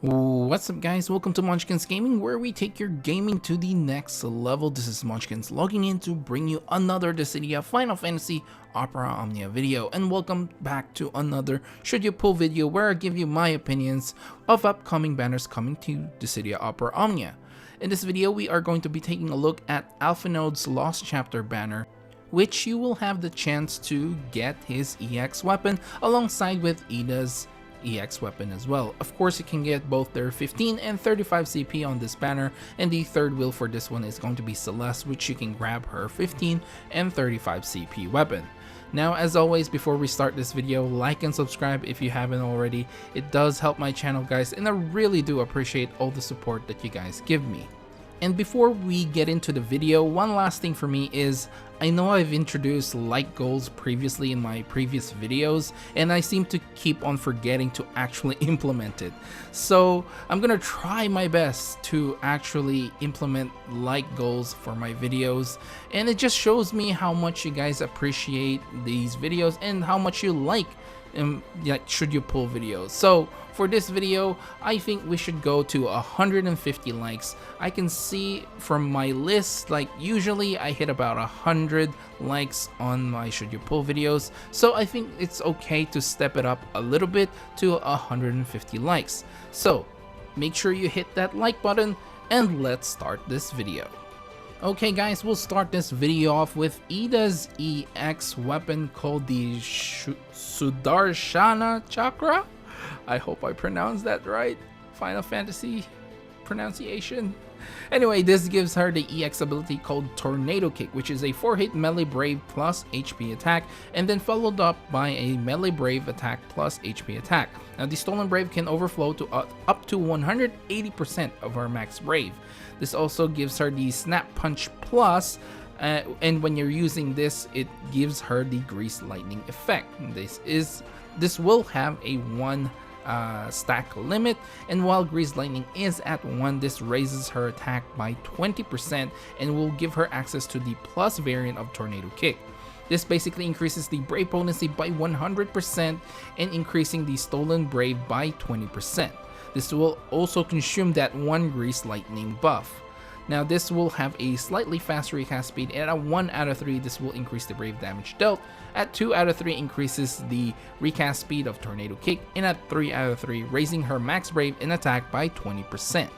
What's up guys, welcome to Munchkins Gaming, where we take your gaming to the next level. This is Munchkins logging in to bring you another Dissidia Final Fantasy Opera Omnia video, and welcome back to another Should You Pull video where I give you my opinions of upcoming banners coming to Dissidia Opera Omnia. In this video we are going to be taking a look at Alphinaud'S Lost Chapter banner, which you will have the chance to get his EX weapon alongside with Ida's EX weapon as well. Of course, you can get both their 15 and 35 CP on this banner, and the third wheel for this one is going to be Celeste, which you can grab her 15 and 35 CP weapon. Now, as always, before we start this video, like and subscribe if you haven't already. It does help my channel, guys, and I really do appreciate all the support that you guys give me. And before we get into the video, one last thing for me is, I know I've introduced like goals previously in my previous videos, and I seem to keep on forgetting to actually implement it. So I'm gonna try my best to actually implement like goals for my videos, and it just shows me how much you guys appreciate these videos and how much you like Should You Pull videos. So for this video, I think we should go to 150 likes. I can see from my list, like usually I hit about 100 likes on my Should You Pull videos, so I think it's okay to step it up a little bit to 150 likes. So make sure you hit that like button, and let's start this video. Okay guys, we'll start this video off with Ida's EX weapon called the Sudarshana Chakra. I hope I pronounced that right. Final Fantasy pronunciation. Anyway, this gives her the EX ability called Tornado Kick, which is a 4-hit melee brave plus HP attack, and then followed up by a melee brave attack plus HP attack. Now the stolen brave can overflow to up to 180% of her max brave. This also gives her the Snap Punch plus, and when you're using this, it gives her the Grease Lightning effect. This will have a 1 stack limit, and while Grease Lightning is at 1, this raises her attack by 20% and will give her access to the plus variant of Tornado Kick. This basically increases the brave potency by 100% and increasing the stolen brave by 20%. This will also consume that 1 Grease Lightning buff. Now this will have a slightly faster recast speed, and at 1 out of 3 this will increase the brave damage dealt. At 2 out of 3 increases the recast speed of Tornado Kick, and at 3 out of 3 raising her max brave and attack by 20%.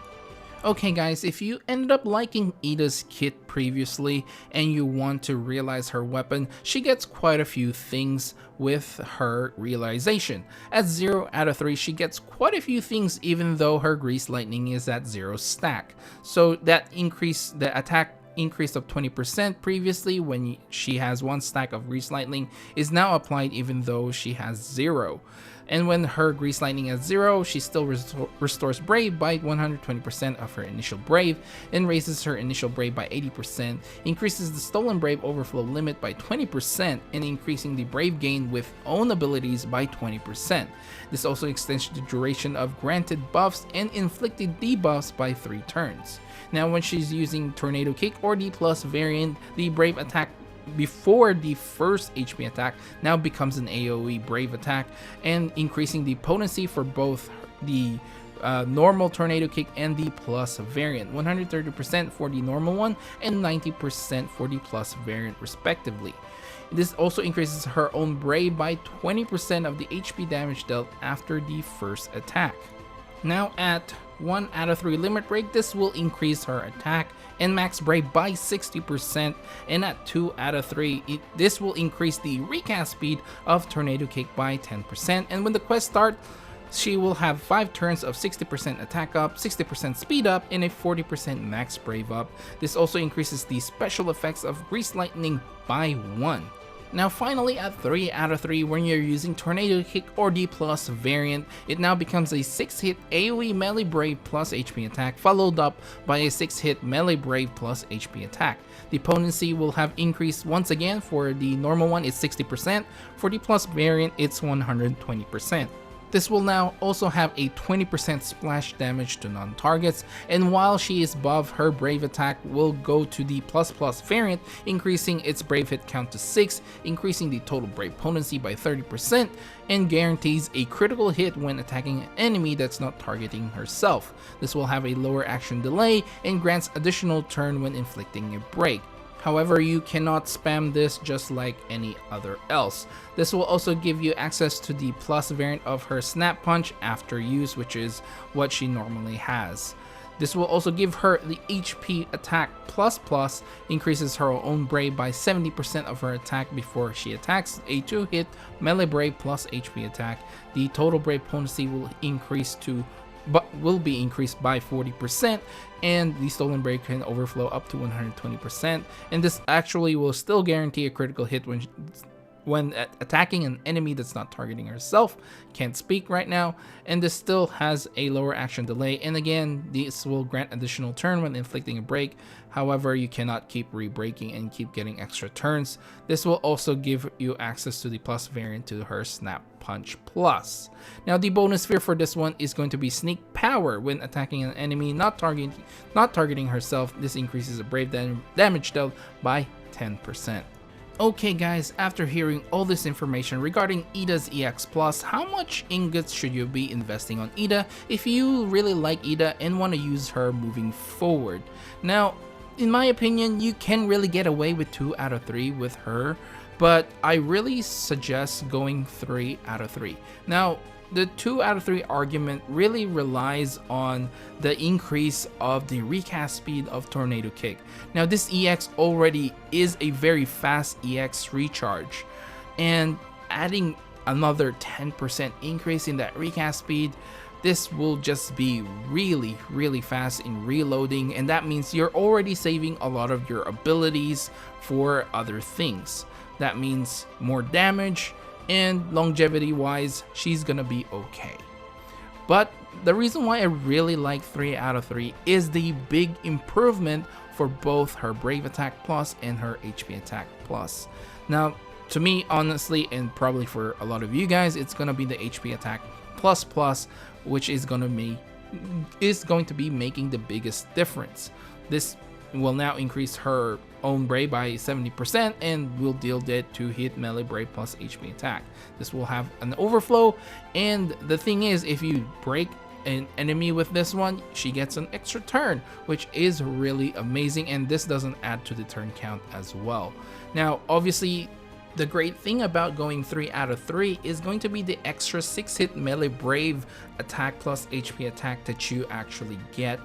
Okay guys, if you ended up liking Ida's kit previously and you want to realize her weapon, she gets quite a few things with her realization. At 0 out of 3 she gets quite a few things even though her Grease Lightning is at 0 stack. So that the attack increase of 20% previously when she has 1 stack of Grease Lightning is now applied even though she has 0. And when her Grease Lightning is 0, she still restores Brave by 120% of her initial Brave, and raises her initial Brave by 80%, increases the stolen Brave overflow limit by 20%, and increasing the Brave gain with own abilities by 20%. This also extends the duration of granted buffs and inflicted debuffs by 3 turns. Now when she's using Tornado Kick or the plus variant, the Brave attack before the first HP attack now becomes an AoE brave attack, and increasing the potency for both the normal Tornado Kick and the plus variant, 130% for the normal one and 90% for the plus variant respectively. This also increases her own brave by 20% of the HP damage dealt after the first attack. Now at 1 out of 3 limit break, this will increase her attack and max brave by 60%, and at 2 out of 3 this will increase the recast speed of Tornado Kick by 10%, and when the quest starts she will have 5 turns of 60% attack up, 60% speed up, and a 40% max brave up. This also increases the special effects of Grease Lightning by 1. Now finally, at 3 out of 3, when you're using Tornado Kick or the plus variant, it now becomes a 6-hit AoE melee brave plus HP attack, followed up by a 6-hit melee brave plus HP attack. The potency will have increased once again. For the normal one it's 60%, for the plus variant it's 120%. This will now also have a 20% splash damage to non-targets, and while she is buff, her Brave attack will go to the ++ variant, increasing its Brave hit count to 6, increasing the total Brave potency by 30%, and guarantees a critical hit when attacking an enemy that's not targeting herself. This will have a lower action delay and grants additional turn when inflicting a break. However, you cannot spam this just like any other else. This will also give you access to the plus variant of her Snap Punch after use, which is what she normally has. This will also give her the HP attack ++, increases her own Brave by 70% of her attack before she attacks, a 2-hit melee Brave plus HP attack. The total Brave potency will be increased by 40%, and the stolen Brave can overflow up to 120%, and this actually will still guarantee a critical hit when attacking an enemy that's not targeting herself. Can't speak right now, and this still has a lower action delay, and again, this will grant additional turn when inflicting a break. However, you cannot keep re-breaking and keep getting extra turns. This will also give you access to the plus variant to her Snap Punch Plus. Now, the bonus sphere for this one is going to be Sneak Power. When attacking an enemy not targeting herself, this increases the Brave damage dealt by 10%. Okay guys, after hearing all this information regarding Ida's EX Plus, how much ingots should you be investing on Ida if you really like Ida and want to use her moving forward? Now, in my opinion, you can really get away with 2 out of 3 with her, but I really suggest going 3 out of 3. Now, the 2 out of 3 argument really relies on the increase of the recast speed of Tornado Kick. Now, this EX already is a very fast EX recharge, and adding another 10% increase in that recast speed, this will just be really fast in reloading, and that means you're already saving a lot of your abilities for other things. That means more damage, and longevity wise, she's gonna be okay. But the reason why I really like 3 out of 3 is the big improvement for both her Brave Attack Plus and her HP Attack Plus. Now, to me, honestly, and probably for a lot of you guys, it's gonna be the HP Attack Plus, which is going to be making the biggest difference. This will now increase her own Brave by 70% and will deal that 2-hit melee Brave plus HP attack. This will have an overflow, and the thing is, if you break an enemy with this one, she gets an extra turn, which is really amazing, and this doesn't add to the turn count as well. Now, obviously, the great thing about going 3 out of 3 is going to be the extra 6-hit melee Brave attack plus HP attack that you actually get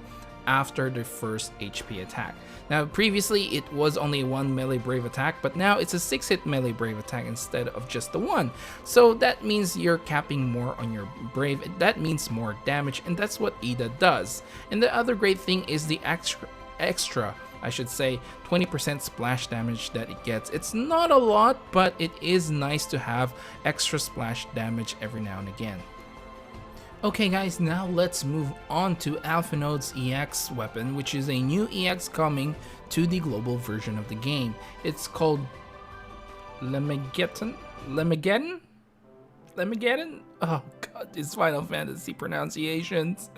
after the first HP attack. Now, previously it was only 1 melee Brave attack, but now it's a 6-hit melee Brave attack instead of just the 1. So that means you're capping more on your Brave. That means more damage, and that's what Ida does. And the other great thing is the extra, I should say, 20% splash damage that it gets. It's not a lot, but it is nice to have extra splash damage every now and again. Okay guys, now let's move on to Alphinaud'S EX weapon, which is a new EX coming to the global version of the game. It's called Lemageddon? Oh god, these Final Fantasy pronunciations.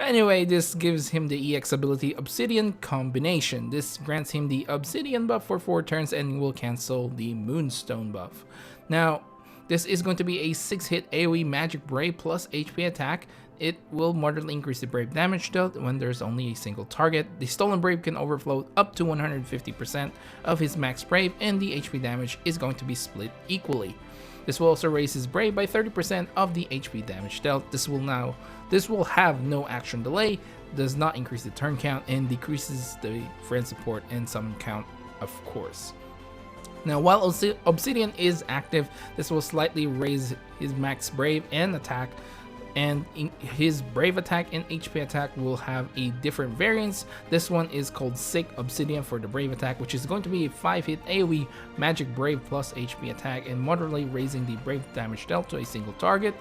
Anyway, this gives him the EX ability Obsidian Combination. This grants him the Obsidian buff for 4 turns and will cancel the Moonstone buff. Now, this is going to be a 6-hit AoE Magic Brave plus HP attack. It will moderately increase the Brave damage dealt when there's only a single target. The Stolen Brave can overflow up to 150% of his max Brave, and the HP damage is going to be split equally. This will also raise his Brave by 30% of the HP damage dealt. This will have no action delay, does not increase the turn count, and decreases the friend support and summon count, of course. Now, while Obsidian is active, this will slightly raise his max Brave and attack, and his Brave attack and HP attack will have a different variance. This one is called Sick Obsidian for the Brave attack, which is going to be a 5-hit AoE Magic Brave plus HP attack, and moderately raising the Brave damage dealt to a single target.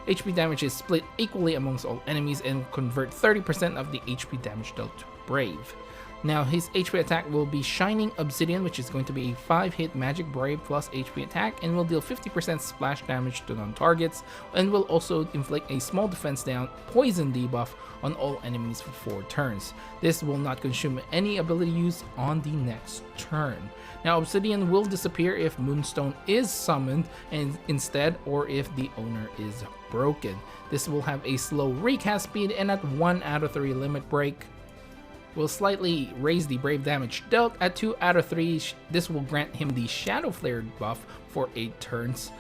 HP damage is split equally amongst all enemies and will convert 30% of the HP damage dealt to Brave. Now his HP attack will be Shining Obsidian, which is going to be a 5-hit Magic Brave plus HP attack and will deal 50% splash damage to non-targets, and will also inflict a small defense down poison debuff on all enemies for 4 turns. This will not consume any ability use on the next turn. Now Obsidian will disappear if Moonstone is summoned and instead, or if the owner is broken. This will have a slow recast speed, and at 1 out of 3 limit break will slightly raise the brave damage dealt. At 2 out of 3, this will grant him the Shadow Flare buff for 8 turns.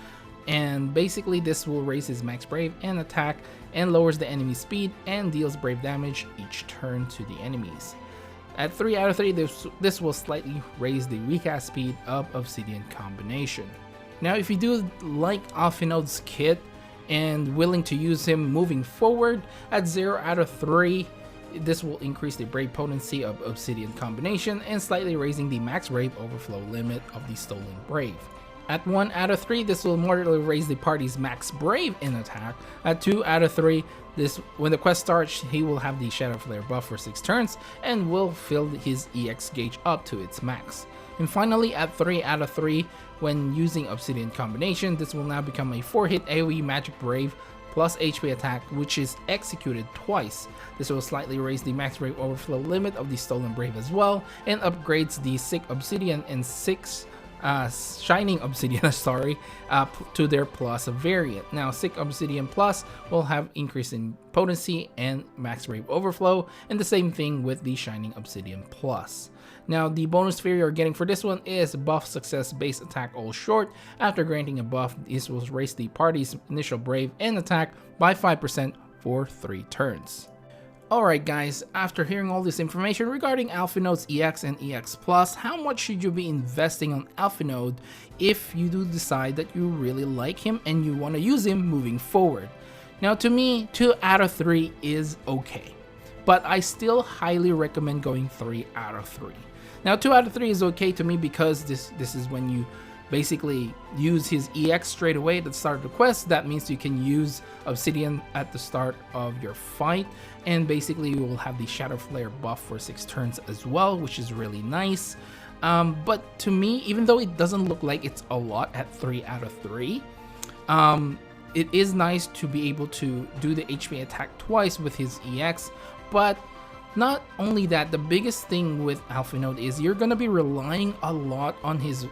And basically this will raise his max brave and attack and lowers the enemy speed and deals brave damage each turn to the enemies. At 3 out of 3, this will slightly raise the recast speed of Obsidian combination. Now if you do like Alphinaud'S kit and willing to use him moving forward, at 0 out of 3, this will increase the brave potency of Obsidian combination and slightly raising the max brave overflow limit of the stolen brave. At 1 out of 3, this will moderately raise the party's max brave in attack. At 2 out of 3, when the quest starts, he will have the Shadow Flare buff for 6 turns and will fill his EX gauge up to its max. And finally, at 3 out of 3, when using Obsidian combination, this will now become a 4-hit AoE Magic Brave plus HP attack, which is executed twice. This will slightly raise the max brave overflow limit of the stolen brave as well, and upgrades the Sick Obsidian and 6 Shining Obsidian to their plus variant. Now Sick Obsidian Plus will have increase in potency and max brave overflow, and the same thing with the Shining Obsidian Plus. Now the bonus sphere you're getting for this one is buff success base attack all short. After granting a buff, this will raise the party's initial brave and attack by 5% for 3 turns. Alright guys, after hearing all this information regarding Alphinaud'S EX and EX Plus, how much should you be investing on Alphinaud if you do decide that you really like him and you want to use him moving forward? Now to me, 2 out of 3 is okay, but I still highly recommend going 3 out of 3. Now 2 out of 3 is okay to me because this is when you basically use his EX straight away at the start of the quest. That means you can use Obsidian at the start of your fight, and basically you will have the Shadow Flare buff for 6 turns as well, which is really nice. But to me, even though it doesn't look like it's a lot at 3 out of 3, it is nice to be able to do the HP attack twice with his EX. But not only that, the biggest thing with Alphinaud is you're going to be relying a lot on his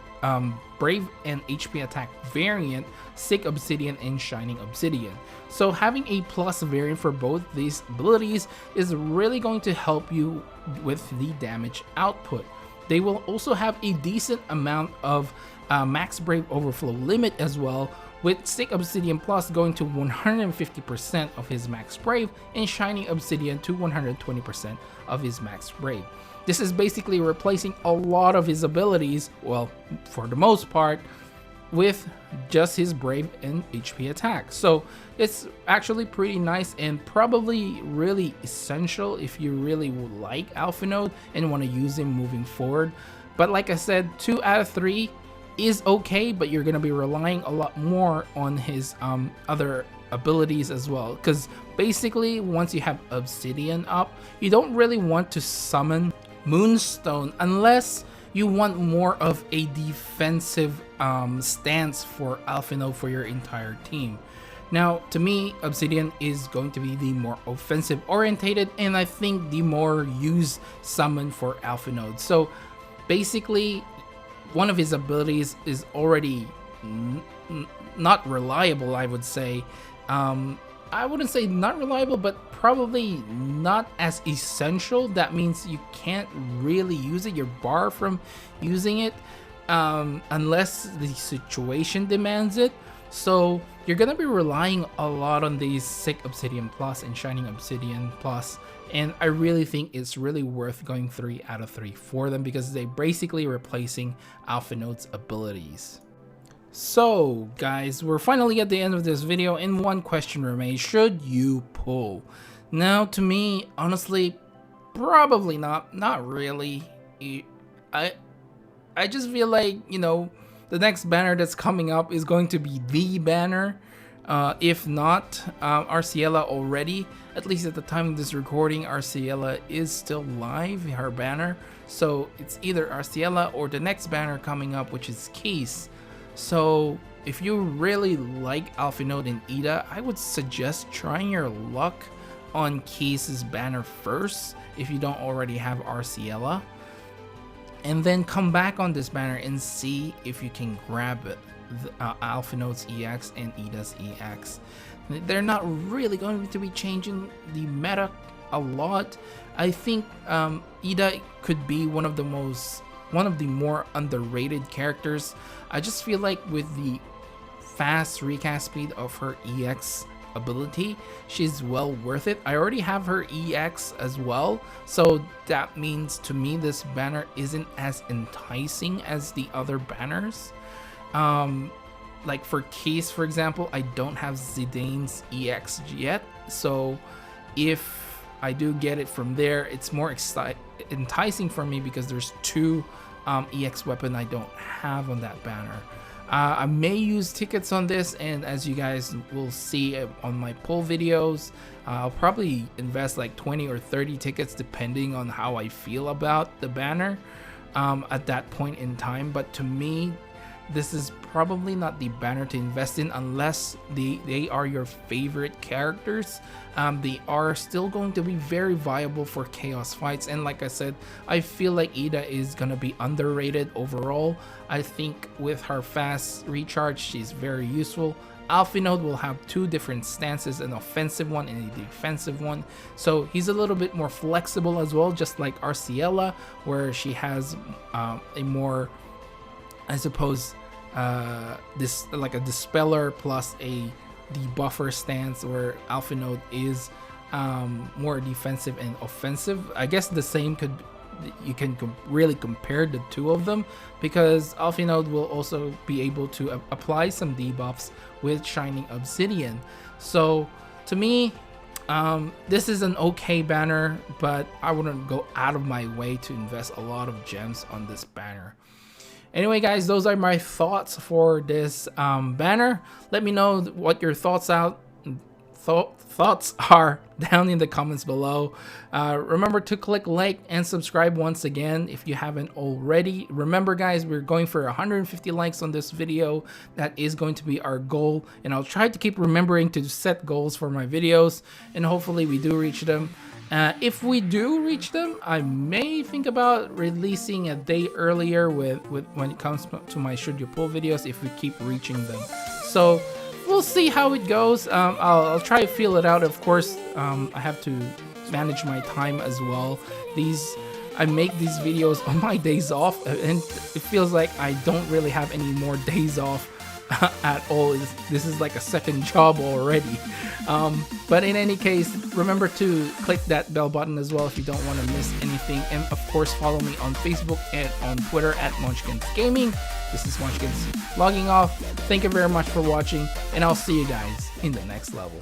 Brave and HP attack variant, Sick Obsidian and Shining Obsidian. So having a plus variant for both these abilities is really going to help you with the damage output. They will also have a decent amount of max brave overflow limit as well, with Sick Obsidian Plus going to 150% of his max brave and Shining Obsidian to 120% of his max brave. This is basically replacing a lot of his abilities, well, for the most part, with just his brave and HP attack. So it's actually pretty nice and probably really essential if you really like Alphinaud and want to use him moving forward. But like I said, 2 out of 3 is okay, but you're going to be relying a lot more on his other abilities as well, because basically once you have Obsidian up, you don't really want to summon Moonstone unless you want more of a defensive stance for Alphinaud for your entire team. Now to me, Obsidian is going to be the more offensive orientated and I think the more used summon for Alphinaud. So basically one of his abilities is already not reliable, I would say. I wouldn't say not reliable, but probably not as essential. That means you can't really use it. You're barred from using it unless the situation demands it. So you're gonna be relying a lot on these Sick Obsidian Plus and Shining Obsidian Plus, and I really think it's really worth going 3 out of 3 for them because they're basically replacing Alphinaud'S abilities. So guys, we're finally at the end of this video and one question remains: should you pull? Now to me, honestly, probably not really. I just feel like, you know, the next banner that's coming up is going to be the banner. If not, Arciela already, at least at the time of this recording, Arciela is still live, her banner. So it's either Arciela or the next banner coming up, which is Case. So if you really like Alphinaud and Ida, I would suggest trying your luck on Case's banner first if you don't already have Arciela. And then come back on this banner and see if you can grab it. Alphinaud'S EX and Ida's EX. They're not really going to be changing the meta a lot. I think Ida could be one of the more underrated characters. I just feel like with the fast recast speed of her EX ability, she's well worth it. I already have her EX as well, so that means to me this banner isn't as enticing as the other banners. Like for Case, for example, I don't have Zidane's EX yet, so if I do get it from there, it's more enticing for me because there's two EX weapon I don't have on that banner. I may use tickets on this, and as you guys will see on my pull videos, I'll probably invest like 20 or 30 tickets depending on how I feel about the banner at that point in time. But to me, this is probably not the banner to invest in unless they are your favorite characters. They are still going to be very viable for chaos fights, and like I said, I feel like Ida is gonna be underrated overall. I think with her fast recharge, she's very useful. Alphinaud will have two different stances, an offensive one and a defensive one, so he's a little bit more flexible as well, just like Arciela, where she has a more, I suppose, this like a dispeller plus a debuffer stance, where Alphinaud is more defensive and offensive. I guess the same you can really compare the two of them, because Alphinaud will also be able to apply some debuffs with Shining Obsidian. So to me, this is an okay banner, but I wouldn't go out of my way to invest a lot of gems on this banner. Anyway guys, those are my thoughts for this banner. Let me know what your thoughts are down in the comments below. Remember to click like and subscribe once again if you haven't already. Remember guys, we're going for 150 likes on this video. That is going to be our goal, and I'll try to keep remembering to set goals for my videos, and hopefully we do reach them. If we do reach them, I may think about releasing a day earlier with when it comes to my Should You Pull videos if we keep reaching them. So we'll see how it goes. I'll try to feel it out. Of course, I have to manage my time as well. I make these videos on my days off, and it feels like I don't really have any more days off at all. This is like a second job already. But in any case, remember to click that bell button as well if you don't want to miss anything, and of course follow me on Facebook and on Twitter at Munchkins Gaming. This is Munchkins logging off. Thank you very much for watching, and I'll see you guys in the next level.